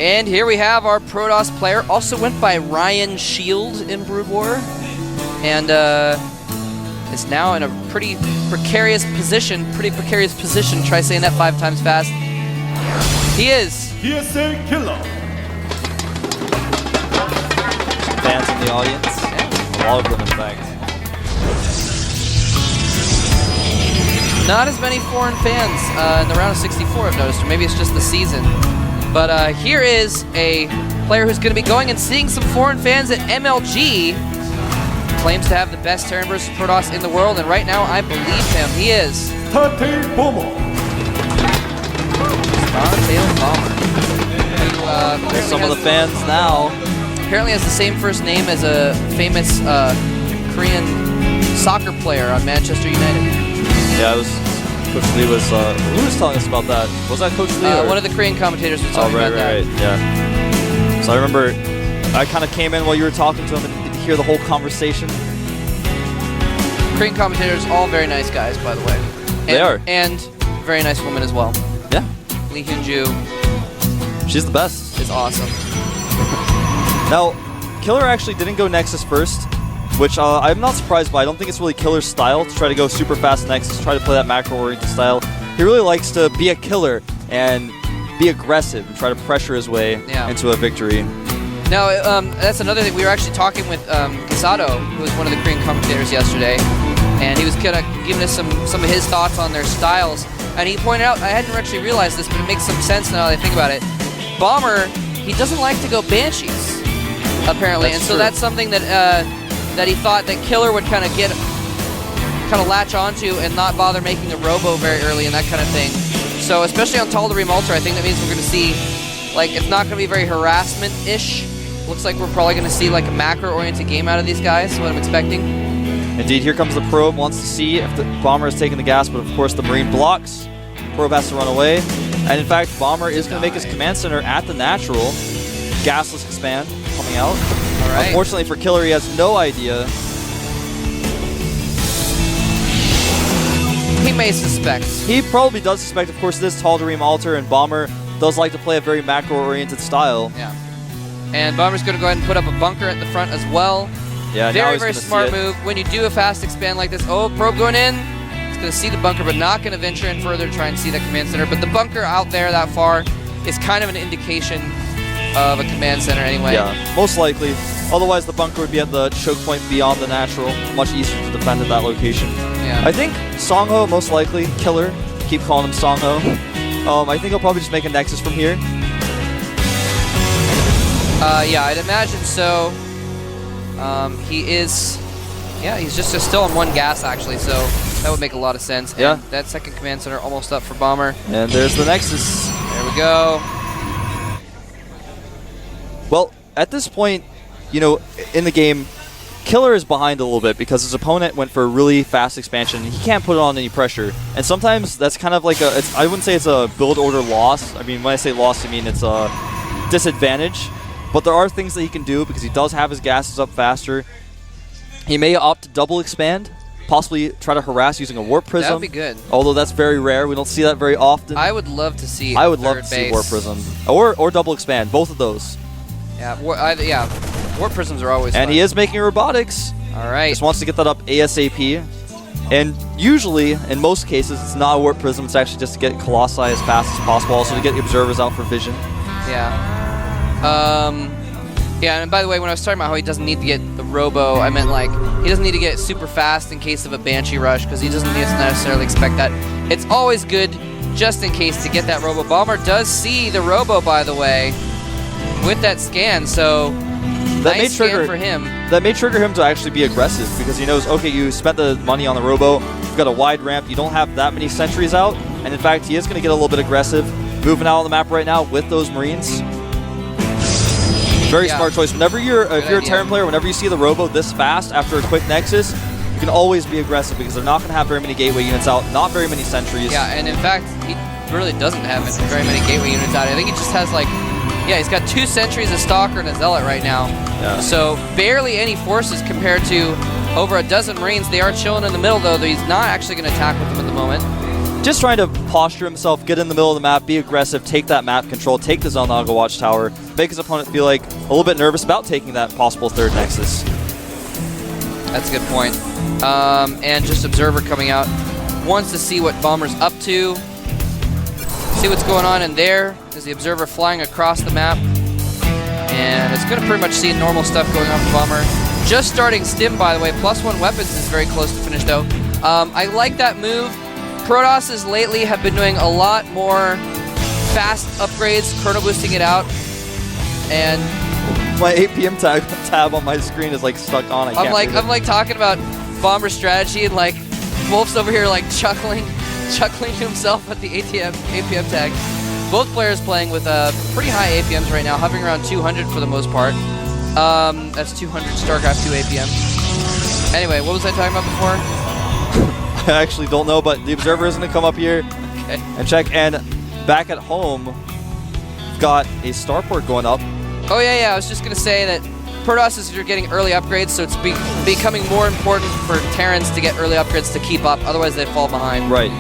And here we have our Protoss player. Also went by Ryan Shield in Brood War. And is now in a pretty precarious position. Try saying that 5 times fast. He is. PSA Killer. Fans in the audience. A lot of them, in fact. Not as many foreign fans in the round of 64, I've noticed, or maybe it's just the season. But here is a player who's going to be going and seeing some foreign fans at MLG. Claims to have the best Terran versus Protoss in the world, and right now I believe him. He is Tate Bomber. Startail Bomber. Who, Some of the fans now. Apparently has the same first name as a famous Korean soccer player on Manchester United. Yeah, it was Coach Lee was. Who was telling us about that? Was that Coach Lee? One of the Korean commentators was talking about that. Right, yeah. So I remember I kind of came in while you were talking to him and did hear the whole conversation. Korean commentators, all very nice guys, by the way. They are. And very nice woman as well. Yeah. Lee Hyun-ju She's the best. is awesome. Now, Killer actually didn't go Nexus first, which I'm not surprised by. I don't think it's really Killer's style to try to go super fast Nexus, try to play that macro-oriented style. He really likes to be a killer and be aggressive and try to pressure his way into a victory. Now, that's another thing. We were actually talking with Kisato, who was one of the Korean commentators yesterday, and he was kind of giving us some of his thoughts on their styles. And he pointed out, I hadn't actually realized this, but it makes some sense now that I think about it. Bomber, he doesn't like to go Banshees, apparently, and so that's something that that he thought that Killer would kind of latch onto and not bother making a Robo very early and that kind of thing. So especially on Tal'Darim Ultra, I think that means we're going to see, like, it's not going to be very harassment-ish. Looks like we're probably going to see like a macro-oriented game out of these guys, what I'm expecting. Indeed, here comes the Probe, wants to see if the Bomber is taking the gas, but of course the Marine blocks. Probe has to run away. And in fact, Bomber is going to make his command center at the natural. Gasless expand coming out. All right. Unfortunately for Killer, he has no idea. He may suspect. He probably does suspect, of course, this Tal'Darim Altar, and Bomber does like to play a very macro-oriented style. Yeah. And Bomber's going to go ahead and put up a bunker at the front as well. Yeah, very smart move. When you do a fast expand like this, Probe going in. It's going to see the bunker, but not going to venture in further to try and see that command center. But the bunker out there that far is kind of an indication of a command center anyway. Yeah, most likely. Otherwise, the bunker would be at the choke point beyond the natural. Much easier to defend at that location. Yeah. I think Songho, most likely. Killer. Keep calling him Songho. I think he'll probably just make a Nexus from here. Yeah, I'd imagine so. He's just still on 1 gas, actually, so that would make a lot of sense. Yeah. And that second command center almost up for Bomber. And there's the Nexus. There we go. Well, at this point, you know, in the game, Killer is behind a little bit because his opponent went for a really fast expansion. He can't put on any pressure. And sometimes that's kind of like I wouldn't say it's a build order loss. I mean, when I say loss, I mean it's a disadvantage. But there are things that he can do because he does have his gases up faster. He may opt to double expand, possibly try to harass using a Warp Prism. That would be good. Although that's very rare. We don't see that very often. I would love to see I would love to see Warp Prism. Or double expand, both of those. Yeah, Warp Prisms are always And fun. he is making robotics. All right. Just wants to get that up ASAP. And usually, in most cases, it's not a Warp Prism. It's actually just to get Colossi as fast as possible. Also to get the Observers out for vision. Yeah. Yeah, and by the way, when I was talking about how he doesn't need to get the Robo, I meant like he doesn't need to get super fast in case of a Banshee rush because he doesn't necessarily expect that. It's always good just in case to get that Robo. Bomber does see the Robo, by the way, with that scan, so That nice scan for him. That may trigger him to actually be aggressive because he knows, okay, you spent the money on the Robo, you've got a wide ramp, you don't have that many sentries out, and in fact, he is going to get a little bit aggressive, moving out on the map right now with those Marines. Very smart choice. Whenever if you're a Terran player, whenever you see the Robo this fast after a quick Nexus, you can always be aggressive because they're not going to have very many gateway units out, not very many sentries. Yeah, and in fact, he really doesn't have very many gateway units out. I think he just has like, he's got 2 sentries, a Stalker, and a Zealot right now. Yeah. So barely any forces compared to over a dozen Marines. They are chilling in the middle, though. He's not actually going to attack with them at the moment. just trying to posture himself, get in the middle of the map, be aggressive, take that map control, take the Xel'Naga Watchtower, make his opponent feel like a little bit nervous about taking that possible third Nexus. That's a good point. And just Observer coming out. Wants to see what Bomber's up to. See what's going on in there. Is the Observer flying across the map. And it's going to pretty much see normal stuff going on for Bomber. Just starting Stim, by the way. +1 weapons is very close to finish, though. I like that move. Protosses lately have been doing a lot more fast upgrades, chrono boosting it out. And my APM tab on my screen is like stuck on. I'm like talking about Bomber strategy, and like Wolf's over here like chuckling to himself at the APM tag. Both players playing with pretty high APMs right now, hovering around 200 for the most part. That's 200 StarCraft 2 APM. Anyway, what was I talking about before? I actually don't know, but the Observer is going to come up here and check. And back at home, we've got a starport going up. Oh, yeah, I was just going to say that Protosses are getting early upgrades, so it's becoming more important for Terrans to get early upgrades to keep up, otherwise they fall behind. Right.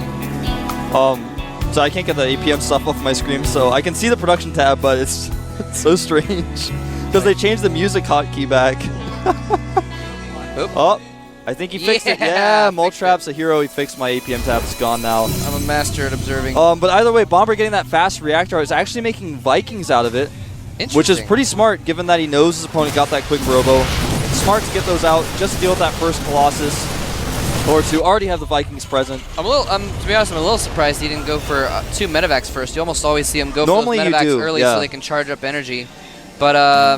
So I can't get the APM stuff off my screen, so I can see the production tab, but it's so strange. Because they changed the music hotkey back. Oh, I think he fixed it. Yeah, Moltrap's a hero. He fixed my APM tab. It's gone now. I'm a master at observing. But either way, Bomber getting that fast reactor is actually making Vikings out of it. Which is pretty smart, given that he knows his opponent got that quick robo. It's smart to get those out, just to deal with that first Colossus, or to already have the Vikings present. I'm a little, to be honest, I'm a little surprised he didn't go for 2 medevacs first. You almost always see him go for those medevacs early so they can charge up energy. But yeah,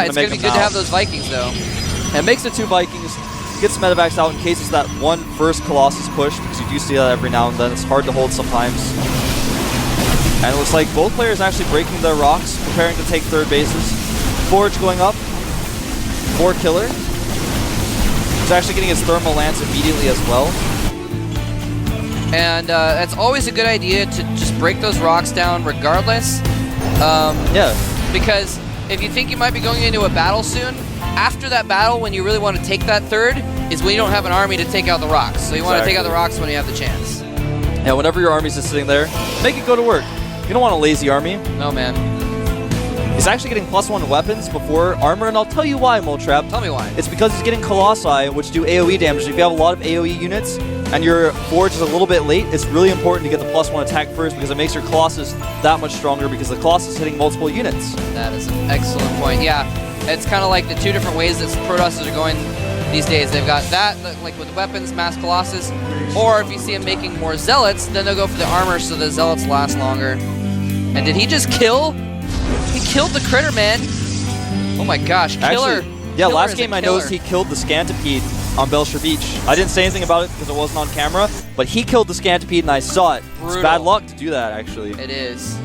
it's going to be good to have those Vikings, though. And it makes the 2 Vikings, gets medevacs out in case it's that one first Colossus push, because you do see that every now and then. It's hard to hold sometimes. And it looks like both players actually breaking their rocks, preparing to take third bases. Forge going up for Killer. He's actually getting his Thermal Lance immediately as well. And it's always a good idea to just break those rocks down regardless. Yeah. Because if you think you might be going into a battle soon, after that battle, when you really want to take that third, is when you don't have an army to take out the rocks. So you want to take out the rocks when you have the chance. Yeah, whenever your army's just sitting there, make it go to work. You don't want a lazy army. No, man. He's actually getting +1 weapons before armor, and I'll tell you why, Moltrap. Tell me why. It's because he's getting Colossi, which do AoE damage. If you have a lot of AoE units, and your Forge is a little bit late, it's really important to get the +1 attack first, because it makes your Colossus that much stronger, because the Colossus is hitting multiple units. That is an excellent point. Yeah, it's kind of like the 2 different ways that Protosses are going these days. They've got that, like with weapons, mass Colossus, or if you see them making more Zealots, then they'll go for the armor so the Zealots last longer. And did he just kill? He killed the critter, man. Oh my gosh, Killer. Actually, yeah, last game I noticed he killed the Scantipede on Belshire Beach. I didn't say anything about it because it wasn't on camera, but he killed the Scantipede and I saw it. Brutal. It's bad luck to do that, actually. It is.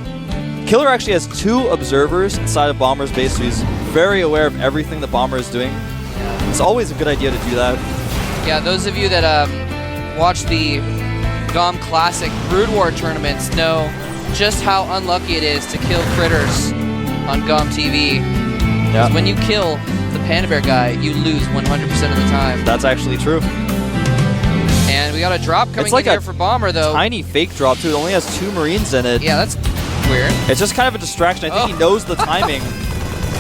Killer actually has 2 observers inside of Bomber's base, so he's very aware of everything that Bomber is doing. It's always a good idea to do that. Yeah, those of you that watch the GOM Classic Brood War tournaments know just how unlucky it is to kill critters on GOM TV. Because when you kill the Panda Bear guy, you lose 100% of the time. That's actually true. And we got a drop coming in here for Bomber, though. Tiny fake drop, too. It only has 2 Marines in it. Yeah, that's weird. It's just kind of a distraction. I think he knows the timing.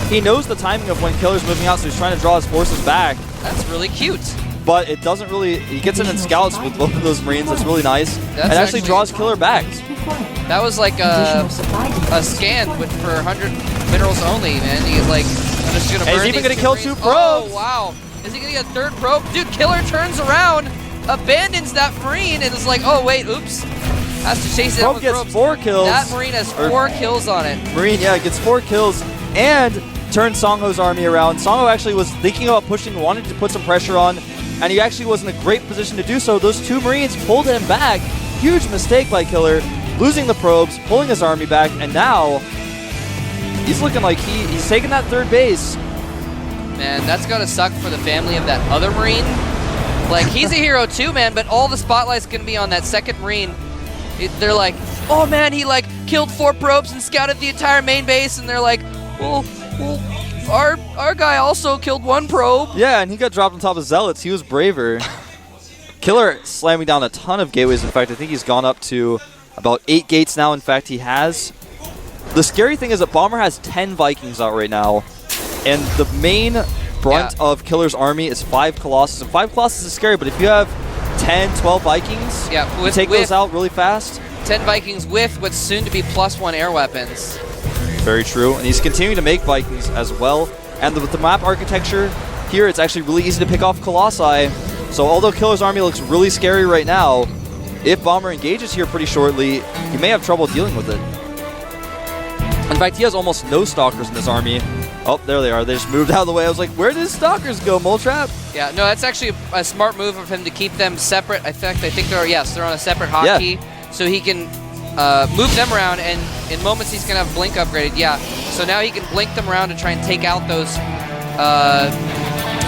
He knows the timing of when Killer's moving out, so he's trying to draw his forces back. That's really cute. But it doesn't really... He gets in and scouts with both of those Marines. It's really nice. And actually draws Killer back. That was like a scan for 100 minerals only, man. He's like, I'm just going to burn he's even going to kill 2 probes. Oh, wow. Is he going to get a 3rd probe? Dude, Killer turns around, abandons that Marine, and is like, oh, wait, oops. Has to chase it out with gets probes. 4 kills. That Marine has 4 kills on it. Marine, yeah, gets 4 kills and turned Songho's army around. Songho actually was thinking about pushing, wanted to put some pressure on, and he actually was in a great position to do so. Those 2 Marines pulled him back. Huge mistake by Killer. Losing the probes, pulling his army back, and now he's looking like he's taking that 3rd base. Man, that's gotta suck for the family of that other Marine. Like, he's a hero too, man, but all the spotlight's gonna be on that 2nd Marine. They're like, oh man, he like killed 4 probes and scouted the entire main base, and they're like, well, our guy also killed 1 probe. Yeah, and he got dropped on top of Zealots. He was braver. Killer slamming down a ton of gateways. In fact, I think he's gone up to about 8 gates now. In fact, he has. The scary thing is that Bomber has 10 Vikings out right now, and the main brunt of Killer's army is 5 Colossus. And 5 Colossus is scary, but if you have 10, 12 Vikings, you take those out really fast. 10 Vikings with what's soon to be +1 air weapons. Very true, and he's continuing to make Vikings as well. And with the map architecture here, it's actually really easy to pick off Colossi. So although Killer's army looks really scary right now, if Bomber engages here pretty shortly, he may have trouble dealing with it. In fact, he has almost no Stalkers in his army. Oh, there they are. They just moved out of the way. I was like, where did his Stalkers go, Moletrap? Yeah, no, that's actually a smart move of him to keep them separate. I think they're on a separate hotkey, so he can move them around, and in moments he's going to have Blink upgraded. Yeah, so now he can blink them around to try and take out those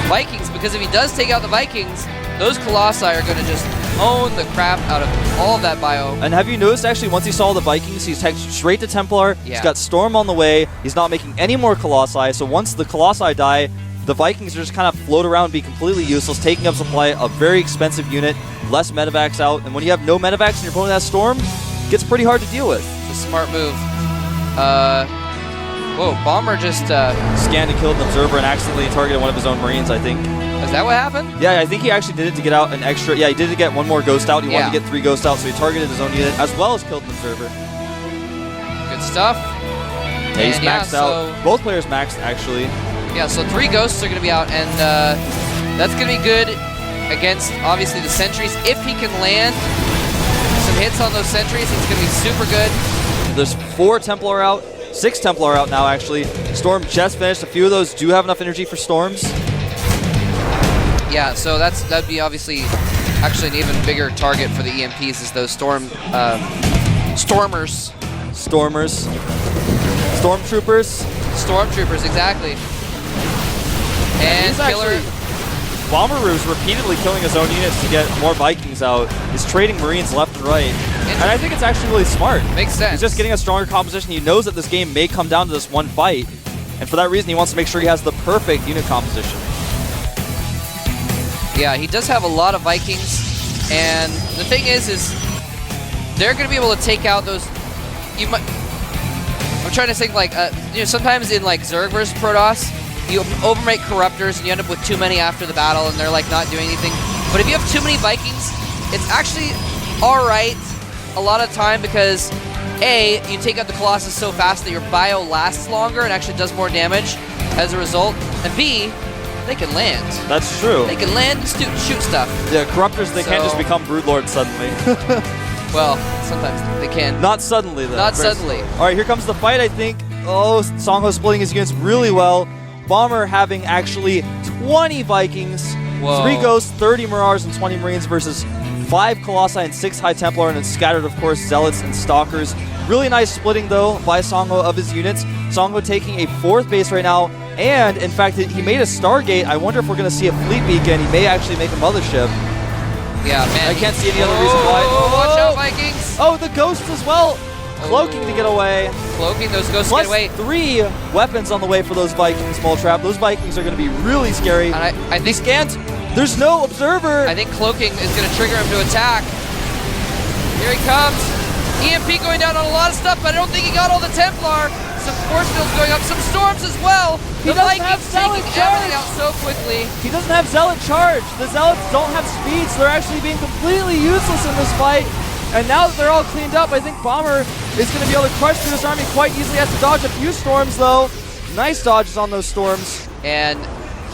Vikings, because if he does take out the Vikings, those Colossi are going to just own the crap out of all of that bio. And have you noticed, actually, once he saw the Vikings, he's headed straight to Templar. Yeah. He's got Storm on the way. He's not making any more Colossi, so once the Colossi die, the Vikings just kind of float around and be completely useless, taking up supply, a very expensive unit, less medevacs out, and when you have no medevacs and your opponent has Storm, it gets pretty hard to deal with. It's a smart move. Whoa, Bomber just... Scanned and killed an Observer and accidentally targeted one of his own Marines, I think. Is that what happened? Yeah, I think he actually did it to get out an extra... Yeah, he did it to get one more Ghost out. He wanted to get 3 Ghosts out, so he targeted his own unit, as well as killed an Observer. Good stuff. Yeah, he's maxed out. Both players maxed, actually. Yeah, so 3 Ghosts are going to be out, and that's going to be good against, obviously, the Sentries. If he can land some hits on those Sentries, it's going to be super good. There's 4 Templar out. 6 Templar out now, actually. Storm just finished. A few of those do have enough energy for Storms. Yeah, so that'd be obviously actually an even bigger target for the EMPs is those Stormers. Stormtroopers. Stormtroopers, exactly. And Killer... Bomberoo's repeatedly killing his own units to get more Vikings out. He's trading Marines left and right. And I think it's actually really smart. Makes sense. He's just getting a stronger composition. He knows that this game may come down to this one fight. And for that reason, he wants to make sure he has the perfect unit composition. Yeah, he does have a lot of Vikings. And the thing is they're going to be able to take out those... I'm trying to think, like, sometimes in, like, Zerg versus Protoss, you overmake Corruptors and you end up with too many after the battle and they're, like, not doing anything. But if you have too many Vikings, it's actually alright a lot of time because, A, you take out the Colossus so fast that your bio lasts longer and actually does more damage as a result. And B, they can land. That's true. They can land and shoot stuff. Yeah, Corruptors, they can't just become Broodlords suddenly. Well, sometimes they can. Not suddenly, though. Not suddenly. All right, here comes the fight, I think. Oh, Songho splitting his units really well. Bomber having actually 20 Vikings, Whoa. 3 Ghosts, 30 Mirage, and 20 Marines versus 5 Colossi and 6 High Templar, and then scattered, of course, Zealots and Stalkers. Really nice splitting, though, by Songho of his units. Songho taking a 4th base right now, and, in fact, he made a Stargate. I wonder if we're going to see a Fleet Beacon. He may actually make a Mothership. Yeah, man. I can't see any other reason why. Watch out, Vikings! Oh, the Ghosts as well! Cloaking to get away. Cloaking, those Ghosts Plus get away. 3 weapons on the way for those Vikings, Moletrap. Those Vikings are going to be really scary. And I think scanned. There's no Observer. I think Cloaking is going to trigger him to attack. Here he comes. EMP going down on a lot of stuff, but I don't think he got all the Templar. Some force fields going up, some Storms as well. The Vikings taking everything out so quickly. He doesn't have Zealot charge. The Zealots don't have speed, so they're actually being completely useless in this fight. And now that they're all cleaned up, I think Bomber is going to be able to crush through this army quite easily. Has to dodge a few Storms, though. Nice dodges on those Storms. And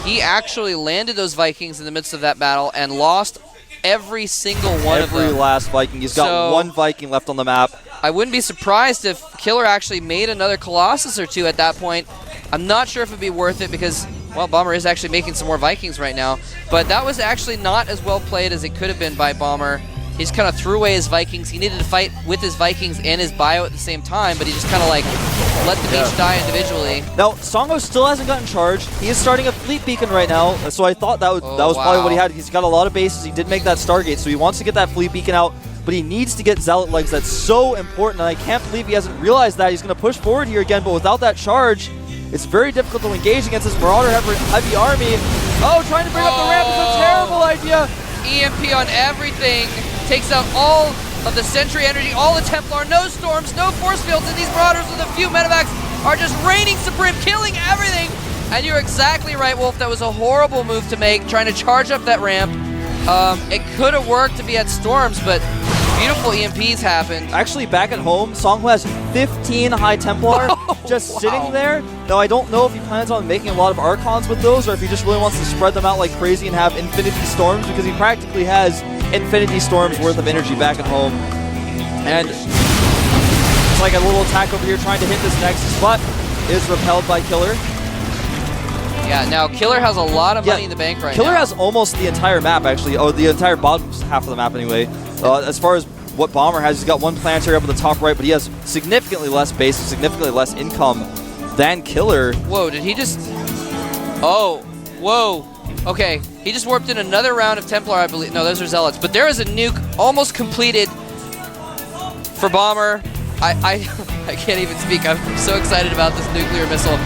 he actually landed those Vikings in the midst of that battle and lost every single one of them. Every last Viking. He's got 1 Viking left on the map. I wouldn't be surprised if Killer actually made another Colossus or 2 at that point. I'm not sure if it'd be worth it because, well, Bomber is actually making some more Vikings right now. But that was actually not as well played as it could have been by Bomber. He just kind of threw away his Vikings. He needed to fight with his Vikings and his bio at the same time, but he just kind of like let them each die individually. Now, Songho still hasn't gotten charged. He is starting a Fleet Beacon right now, so I thought that was probably what he had. He's got a lot of bases. He did make that Stargate, so he wants to get that Fleet Beacon out, but he needs to get Zealot legs. That's so important, and I can't believe he hasn't realized that. He's going to push forward here again, but without that charge, it's very difficult to engage against this Marauder heavy army. Oh, trying to bring up the ramp is a terrible idea. EMP on everything. Takes out all of the Sentry energy, all the Templar, no storms, no force fields, and these Marauders with a few medevacs are just reigning supreme, killing everything. And you're exactly right, Wolf. That was a horrible move to make, trying to charge up that ramp. It could have worked to be at storms, but beautiful EMPs happened. Actually, back at home, Songhu has 15 High Templar just wow. sitting there. Now, I don't know if he plans on making a lot of Archons with those, or if he just really wants to spread them out like crazy and have Infinity Storms, because he practically has Infinity Storms worth of energy back at home. And it's like a little attack over here trying to hit this Nexus, but is repelled by Killer. Yeah, now Killer has a lot of money in the bank right Killer now. has almost the entire map, actually. Oh, the entire bottom half of the map, anyway. As far as what Bomber has, he's got one planetary up at the top right, but he has significantly less base, significantly less income than Killer. Whoa, did he just... Oh, whoa. Okay, he just warped in another round of Templar, I believe. No, those are Zealots. But there is a nuke almost completed for Bomber. I can't even speak. I'm so excited about this nuclear missile.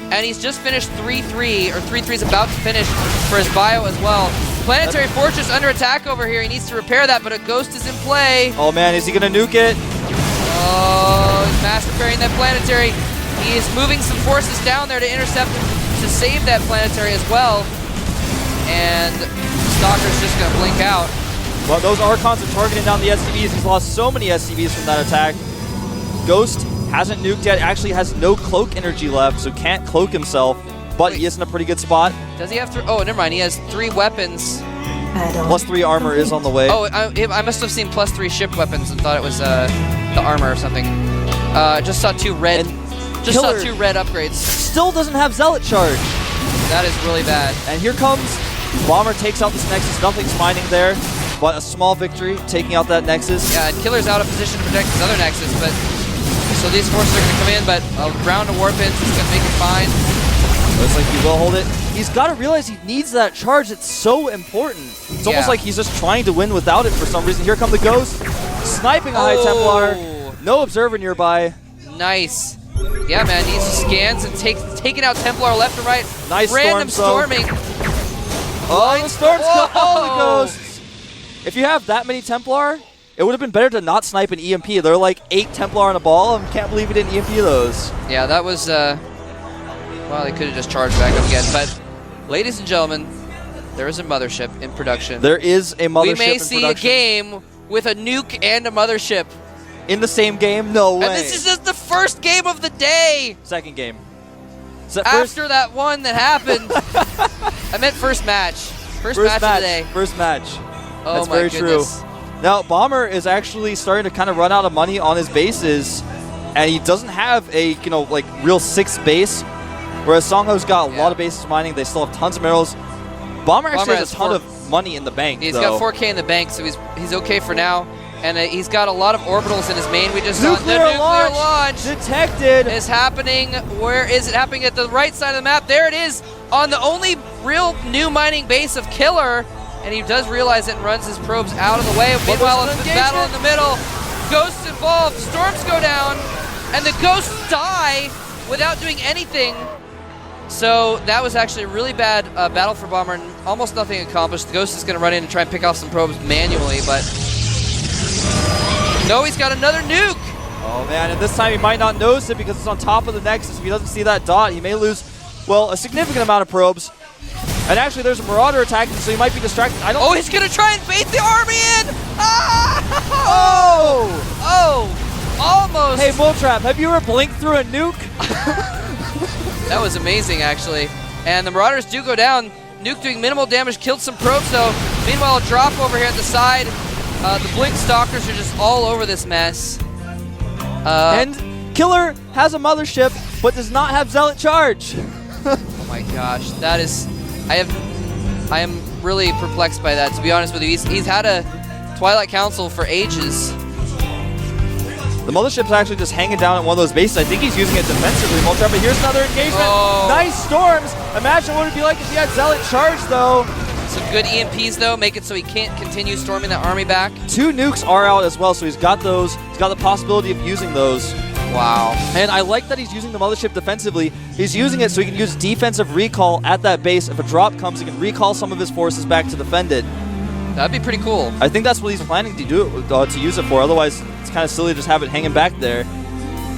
And he's just finished 3-3, or 3-3 is about to finish for his bio as well. Planetary Fortress under attack over here. He needs to repair that, but a Ghost is in play. Oh man, is he gonna nuke it? Oh, he's mass repairing that planetary. He is moving some forces down there to intercept him, to save that planetary as well. And Stalker's just gonna blink out. Well, those Archons are targeting down the SCVs. He's lost so many SCVs from that attack. Ghost hasn't nuked yet, actually has no cloak energy left, so can't cloak himself, but he is in a pretty good spot. Does he have three? Oh, never mind. He has 3 weapons. +3 armor is on the way. Oh, I must have seen +3 ship weapons and thought it was the armor or something. Just saw 2 red. Just saw 2 red upgrades. Still doesn't have Zealot charge. That is really bad. And here comes Bomber, takes out this Nexus. Nothing's mining there, but a small victory taking out that Nexus. Yeah, and Killer's out of position to protect his other Nexus, but so these forces are going to come in, but a round of Warpins is going to make it fine. Looks like he will hold it. He's got to realize he needs that charge. It's so important. It's almost like he's just trying to win without it for some reason. Here come the Ghosts, sniping a High Templar. No Observer nearby. Nice. Yeah, man, he scans and taking out Templar left and right. Nice random storms, storming. Oh, the storms kill all the Ghosts. If you have that many Templar, it would have been better to not snipe an EMP. There are like 8 Templar on a ball, and can't believe he didn't EMP those. Yeah, that was, well, they could have just charged back up again. But, ladies and gentlemen, there is a mothership in production. There is a mothership in production. We may see a game with a nuke and a mothership. In the same game? No way. And this is just the first game of the day. Second game. After that one that happened. I meant first match. First match of the day. First match. Oh, that's my very goodness. true. Now, Bomber is actually starting to kind of run out of money on his bases, and he doesn't have a, like real 6th base, whereas Songhu's got a lot of bases mining. They still have tons of minerals. Bomber actually has a ton of money in the bank, He's got 4K in the bank, so he's okay for now. And he's got a lot of orbitals in his main. We just saw the nuclear launch detected. Is happening. Where is it happening? At the right side of the map. There it is on the only real new mining base of Killer. And he does realize it and runs his probes out of the way. Meanwhile, it's the battle in the middle. Ghosts involved. Storms go down. And the Ghosts die without doing anything. So that was actually a really bad battle for Bomber. And almost nothing accomplished. The Ghost is going to run in and try and pick off some probes manually. But no, he's got another nuke. Oh, man. And this time he might not notice it because it's on top of the Nexus. If he doesn't see that dot, he may lose, well, a significant amount of probes. And actually, there's a Marauder attacking, so he might be distracted. Oh, he's going to try and bait the army in! Ah! Oh! Almost! Hey, Bulltrap, have you ever blinked through a nuke? That was amazing, actually. And the Marauders do go down. Nuke doing minimal damage, killed some probes, though. Meanwhile, a drop over here at the side. The Blink Stalkers are just all over this mess. And Killer has a mothership, but does not have Zealot charge. Oh my gosh, that is... I am really perplexed by that, to be honest with you. He's had a Twilight Council for ages. The mothership's actually just hanging down at one of those bases. I think he's using it defensively, Moltrap, but here's another engagement. Oh. Nice storms. Imagine what it would be like if he had Zealot charge, though. Some good EMPs, though, make it so he can't continue storming the army back. 2 nukes are out as well, so he's got those. He's got the possibility of using those. Wow. And I like that he's using the mothership defensively. He's using it so he can use defensive recall at that base. If a drop comes, he can recall some of his forces back to defend it. That'd be pretty cool. I think that's what he's planning to do to use it for. Otherwise, it's kind of silly to just have it hanging back there.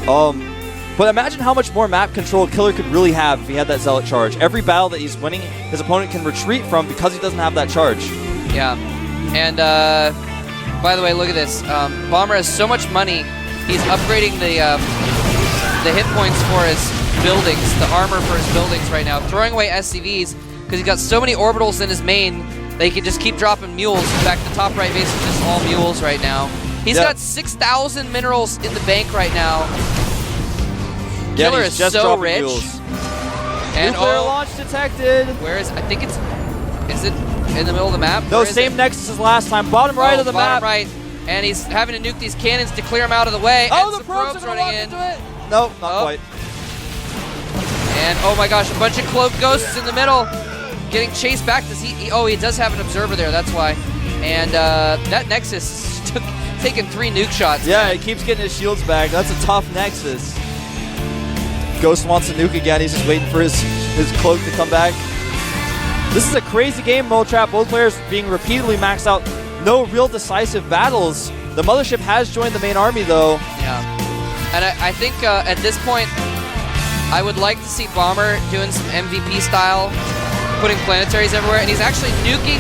But imagine how much more map control Killer could really have if he had that Zealot charge. Every battle that he's winning, his opponent can retreat from because he doesn't have that charge. Yeah. And by the way, look at this. Bomber has so much money. He's upgrading the hit points for his buildings, the armor for his buildings right now. Throwing away SCVs because he's got so many orbitals in his main that he can just keep dropping mules. In fact, the top right base is just all mules right now. He's got 6,000 minerals in the bank right now. Yeah, Killer he's is just so dropping rich. mules. And Nuclear launch detected. where is? I think it's. Is it in the middle of the map? No, Where is same it? Nexus as last time. Bottom right of the bottom map. right. And he's having to nuke these cannons to clear him out of the way. Oh, and the some probes are running running in. into it. No, not quite. And oh my gosh, a bunch of cloaked ghosts in the middle, getting chased back. Does he? Oh, he does have an observer there. That's why. And that Nexus taking 3 nuke shots. Yeah, man. he keeps getting his shields back. That's a tough Nexus. Ghost wants to nuke again. He's just waiting for his cloak to come back. This is a crazy game, Motrap. Both players being repeatedly maxed out. No real decisive battles. The Mothership has joined the main army, though. Yeah. And I think at this point, I would like to see Bomber doing some MVP style, putting planetaries everywhere. And he's actually nuking,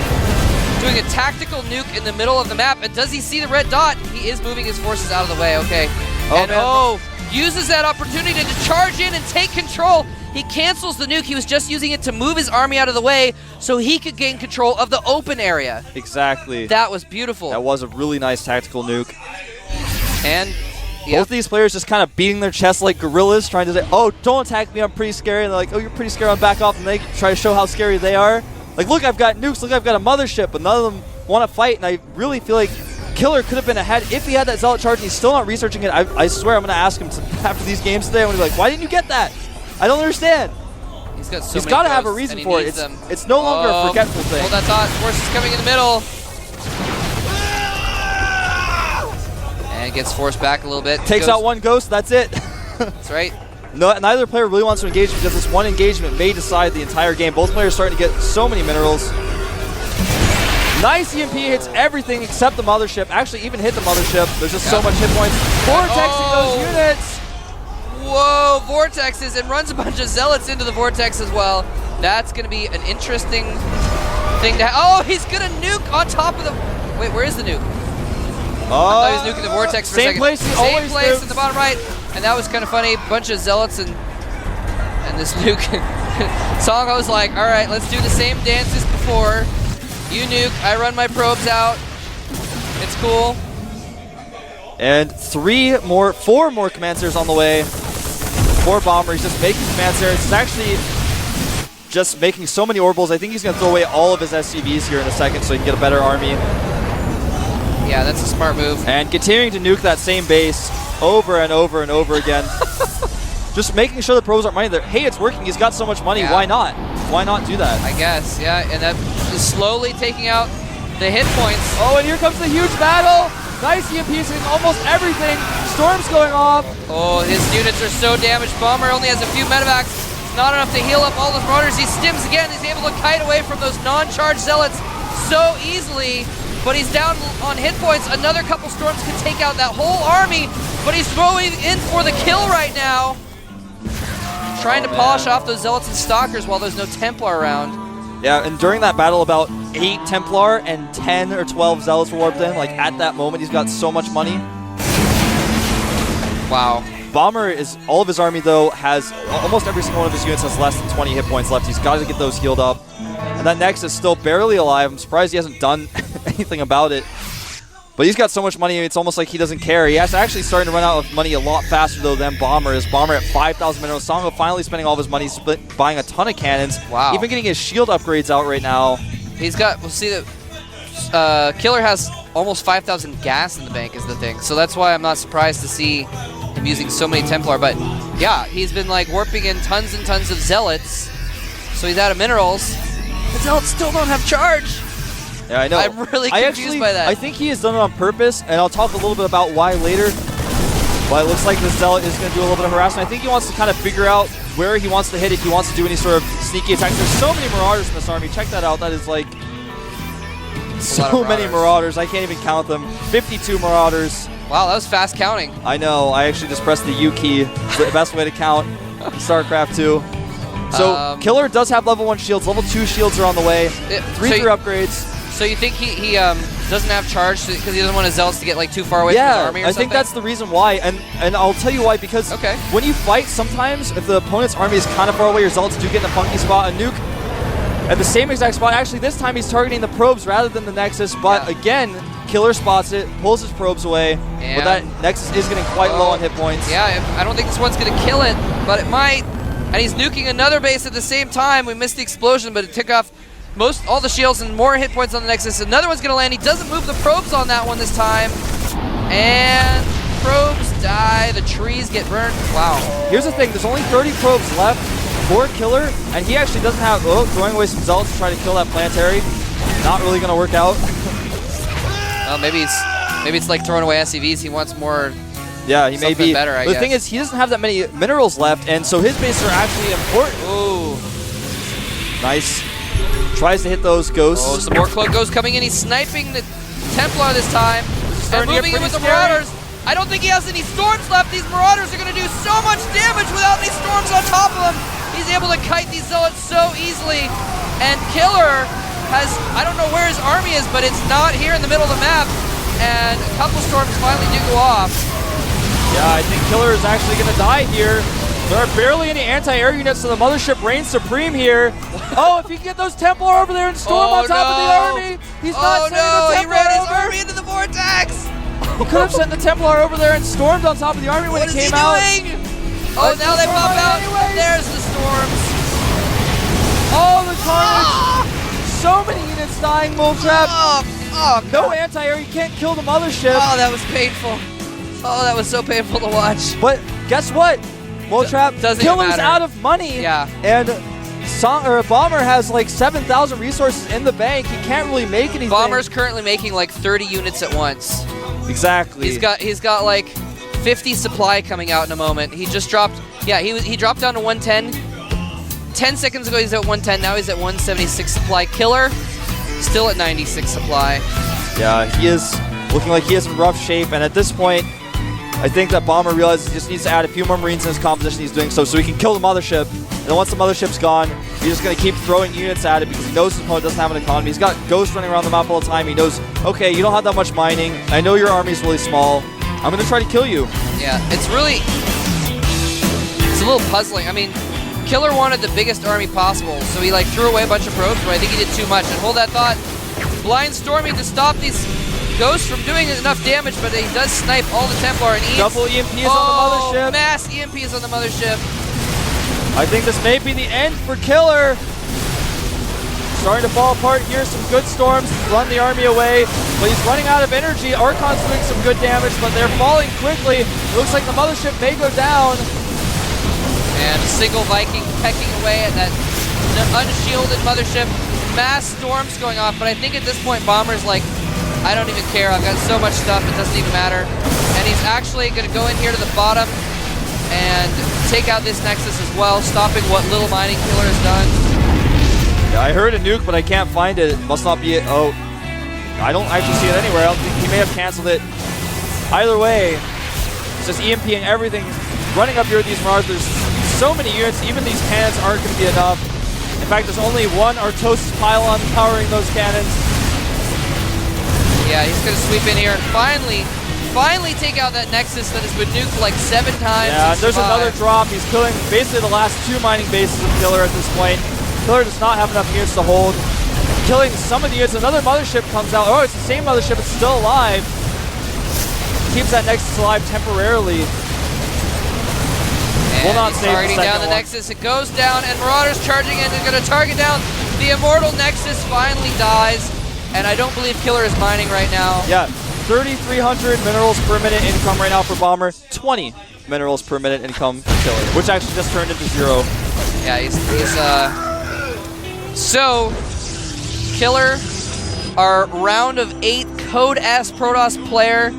doing a tactical nuke in the middle of the map. And does he see the red dot? He is moving his forces out of the way. Okay. Oh, man. Uses that opportunity to charge in and take control. He cancels the nuke. He was just using it to move his army out of the way so he could gain control of the open area. Exactly. That was beautiful. That was a really nice tactical nuke. And both these players just kind of beating their chests like gorillas, trying to say, oh, don't attack me, I'm pretty scary. And they're like, oh, you're pretty scary, I'm back off. And they try to show how scary they are. Like, look, I've got nukes, look, I've got a mothership, but none of them want to fight. And I really feel like Killer could have been ahead if he had that Zealot charge and he's still not researching it. I swear I'm going to ask him after these games today. I'm going to be like, why didn't you get that? I don't understand. He's got so He's many got to have a ghosts, reason and he for it. needs them. It's no longer a forgetful thing. Hold that thought. Forces coming in the middle. And gets forced back a little bit. Takes out one ghost, that's it. That's right. No, neither player really wants to engage because this one engagement may decide the entire game. Both players starting to get so many minerals. Nice EMP hits everything except the mothership. Actually, even hit the mothership. There's just so much hit points. Vortexing those units. Whoa, vortexes, and runs a bunch of zealots into the vortex as well. That's going to be an interesting thing to Oh, he's going to nuke on top of the... Wait, where is the nuke? I thought he was nuking the vortex for a second. Same place in the bottom right. And that was kind of funny. Bunch of zealots and this nuke. Song, I was like, all right, let's do the same dance as before. You nuke, I run my probes out. It's cool. And 4 more command centers on the way. 4 Bomber, he's just making command centers. He's actually just making so many orbitals. I think he's going to throw away all of his SCVs here in a second so he can get a better army. Yeah, that's a smart move. And continuing to nuke that same base over and over and over again. Just making sure the pros aren't money there. Hey, it's working. He's got so much money. Yeah. Why not? Why not do that? I guess, yeah. And that is slowly taking out the hit points. Oh, and here comes the huge battle. Nice EMPs hitting almost everything. Storm's going off. Oh, his units are so damaged. Bomber only has a few medevacs. It's not enough to heal up all those marauders. He stims again. He's able to kite away from those non-charged zealots so easily. But he's down on hit points. Another couple storms can take out that whole army. But he's throwing in for the kill right now. Trying to polish off those zealots and stalkers while there's no Templar around. Yeah, and during that battle, about 8 Templar and 10 or 12 zealots were warped in. Like, at that moment, he's got so much money. Wow. Bomber is, all of his army, though, has, almost every single one of his units has less than 20 hit points left. He's got to get those healed up. And that Nexus is still barely alive. I'm surprised he hasn't done anything about it. But he's got so much money, it's almost like he doesn't care. He has actually starting to run out of money a lot faster, though, than Bomber is. Bomber at 5,000 minerals. Songo finally spending all of his money buying a ton of cannons. Wow. Even getting his shield upgrades out right now. He's got, we'll see that Killer has almost 5,000 gas in the bank is the thing. So that's why I'm not surprised to see him using so many Templar. But yeah, he's been like warping in tons and tons of zealots. So he's out of minerals. The zealots still don't have charge. Yeah, I know. I'm really confused by that. I think he has done it on purpose, and I'll talk a little bit about why later. But it looks like the Zealot is going to do a little bit of harassment. I think he wants to kind of figure out where he wants to hit if he wants to do any sort of sneaky attacks. There's so many Marauders in this army. Check that out. That is like So many Marauders. I can't even count them. 52 Marauders. Wow, that was fast counting. I know. I actually just pressed the U key. It's the best way to count in StarCraft 2. So Killer does have level 1 shields. Level 2 shields are on the way. 3 upgrades. So you think he doesn't have charge because he doesn't want his Zealots to get like too far away from his army or I something? think that's the reason why. And I'll tell you why, because when you fight, sometimes if the opponent's army is kind of far away, your Zealots do get in a funky spot. A nuke at the same exact spot. Actually, this time he's targeting the probes rather than the Nexus. But again, Killer spots it, pulls his probes away. But that Nexus is getting quite low on hit points. Yeah, I don't think this one's going to kill it, but it might. And he's nuking another base at the same time. We missed the explosion, but it took off all the shields and more hit points on the Nexus. Another one's going to land. He doesn't move the probes on that one this time. And probes die. The trees get burned. Wow. Here's the thing. There's only 30 probes left for Killer, and he actually doesn't have... Oh, throwing away some Zealots to try to kill that planetary. Not really going to work out. Well, maybe it's like throwing away SCVs. He wants more... Yeah, he may be better, I guess. The thing is, he doesn't have that many minerals left, and so his bases are actually important. Ooh. Nice. Tries to hit those ghosts. Oh, some more Cloak Ghosts coming in. He's sniping the Templar this time. And moving in with the Marauders. I don't think he has any Storms left. These Marauders are going to do so much damage without any Storms on top of him. He's able to kite these Zealots so easily. And Killer has, I don't know where his army is, but it's not here in the middle of the map. And a couple Storms finally do go off. Yeah, I think Killer is actually going to die here. There are barely any anti-air units, so the Mothership reigns supreme here. Oh, if he can get those Templar over there and storm on top of the army. He's not sending the Templar he ran his over. army into the vortex. He could have sent the Templar over there and stormed on top of the army when it came out. What is he doing? Oh, now they pop out. There's the Storms. Oh, the carnage. So many units dying, Moletrap. No anti-air, you can't kill the Mothership. Oh, that was painful. Oh, that was so painful to watch. But guess what? Moletrap, Killer's out of money. Yeah. And Bomber has like 7,000 resources in the bank. He can't really make anything. Bomber's currently making like 30 units at once. Exactly. He's got like 50 supply coming out in a moment. He just dropped, he dropped down to 110. 10 seconds ago he's at 110, now he's at 176 supply. Killer, still at 96 supply. Yeah, he is looking like he is in rough shape, and at this point, I think that Bomber realizes he just needs to add a few more Marines in his composition he's doing so he can kill the Mothership. And then once the Mothership's gone, he's just going to keep throwing units at it because he knows his opponent doesn't have an economy. He's got Ghosts running around the map all the time. He knows, okay, you don't have that much mining. I know your army's really small. I'm going to try to kill you. Yeah, it's a little puzzling. I mean, Killer wanted the biggest army possible, so he like threw away a bunch of probes, but I think he did too much. And hold that thought, blind storming to stop these Ghosts from doing enough damage, but he does snipe all the Templar and eats. Double EMPs on the Mothership. Mass EMPs on the Mothership. I think this may be the end for Killer. Starting to fall apart here. Some good storms run the army away, but he's running out of energy. Archon's doing some good damage, but they're falling quickly. It looks like the Mothership may go down. And a single Viking pecking away at that unshielded Mothership. Mass storms going off, but I think at this point Bomber's like, I don't even care. I've got so much stuff, it doesn't even matter. And he's actually going to go in here to the bottom and take out this Nexus as well, stopping what little mining Killer has done. Yeah, I heard a nuke, but I can't find it. It must not be it. Oh, I don't actually see it anywhere. I don't think he may have canceled it. Either way, it's just EMPing everything. Running up here with these Marauders, there's so many units. Even these cannons aren't going to be enough. In fact, there's only one Artosis pylon powering those cannons. Yeah, he's going to sweep in here and finally take out that Nexus that has been nuked like 7 times. Yeah, and there's another drop. He's killing basically the last 2 mining bases of Killer at this point. Killer does not have enough units to hold. Killing some of the units. Another Mothership comes out. Oh, it's the same Mothership. It's still alive. Keeps that Nexus alive temporarily. And will not save targeting the down the Nexus. It goes down, and Marauders charging in and going to target down. The Immortal Nexus finally dies. And I don't believe Killer is mining right now. Yeah, 3,300 minerals per minute income right now for Bomber. 20 minerals per minute income for Killer, which actually just turned into 0. Yeah, he's so Killer, our round of 8 Code S Protoss player,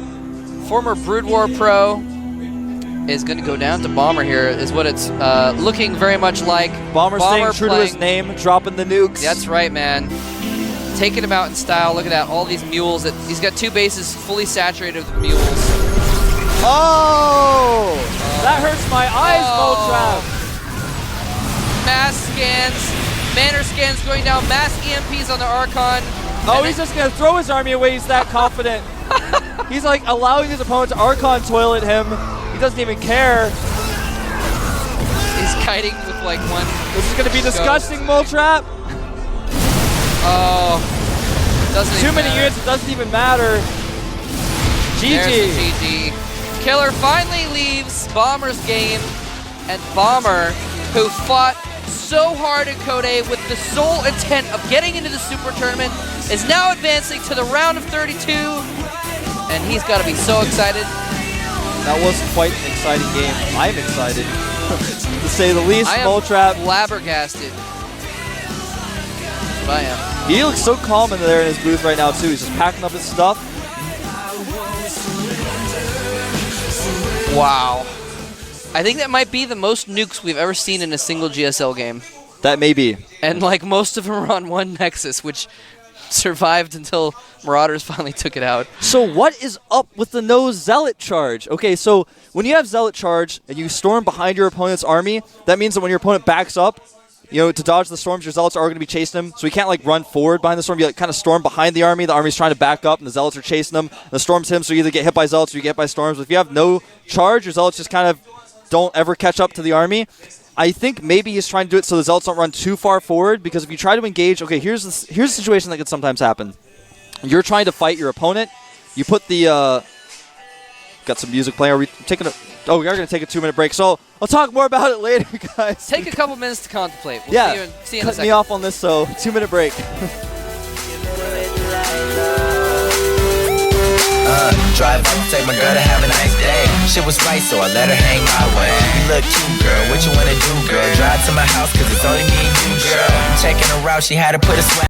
former Brood War pro, is going to go down to Bomber here, is what it's looking very much like. Bomber staying true to his name, dropping the nukes. That's right, man. taking him out in style. Look at that, all these mules. He's got 2 bases fully saturated with mules. Oh! That hurts my eyes, Moltrap. Mass scans, Manner scans going down, mass EMPs on the Archon. Oh, he's just going to throw his army away. He's that confident. He's like allowing his opponent to Archon toilet him. He doesn't even care. He's kiting with like one. This is going to be disgusting, Moltrap. Oh. Doesn't Too many units, it doesn't even matter. There's the GG. GG. Killer finally leaves Bomber's game, and Bomber, who fought so hard in Code A with the sole intent of getting into the Super Tournament, is now advancing to the round of 32, and he's got to be so excited. That was quite an exciting game. I'm excited, to say the least. I am Moltrap. flabbergasted. But I am. He looks so calm in there in his booth right now, too. He's just packing up his stuff. Wow. I think that might be the most nukes we've ever seen in a single GSL game. That may be. And like most of them are on one Nexus, which survived until Marauders finally took it out. So what is up with the no Zealot charge? Okay, so when you have Zealot charge and you storm behind your opponent's army, that means that when your opponent backs up, you know, to dodge the storms, your Zealots are going to be chasing them. So you can't like run forward behind the storm. You like kind of storm behind the army's trying to back up, and the Zealots are chasing them. And the storms hit him, so you either get hit by Zealots or you get hit by storms. But if you have no charge, your Zealots just kind of don't ever catch up to the army. I think maybe he's trying to do it so the Zealots don't run too far forward, because if you try to engage, okay, here's the situation that could sometimes happen. You're trying to fight your opponent. You put the got some music playing. Are we taking a? Oh, we are going to take a 2-minute break. So I'll talk more about it later, guys. Take a couple minutes to contemplate. We'll Yeah, see you in a cut second. me off on this. So 2-minute break. Drive up, take my girl to have a nice day. Shit was right, so I let her hang my way. You look cute, girl, what you wanna do, girl? Drive to my house, cause it's only me and you, girl. I'm checking her out, she had to put a swag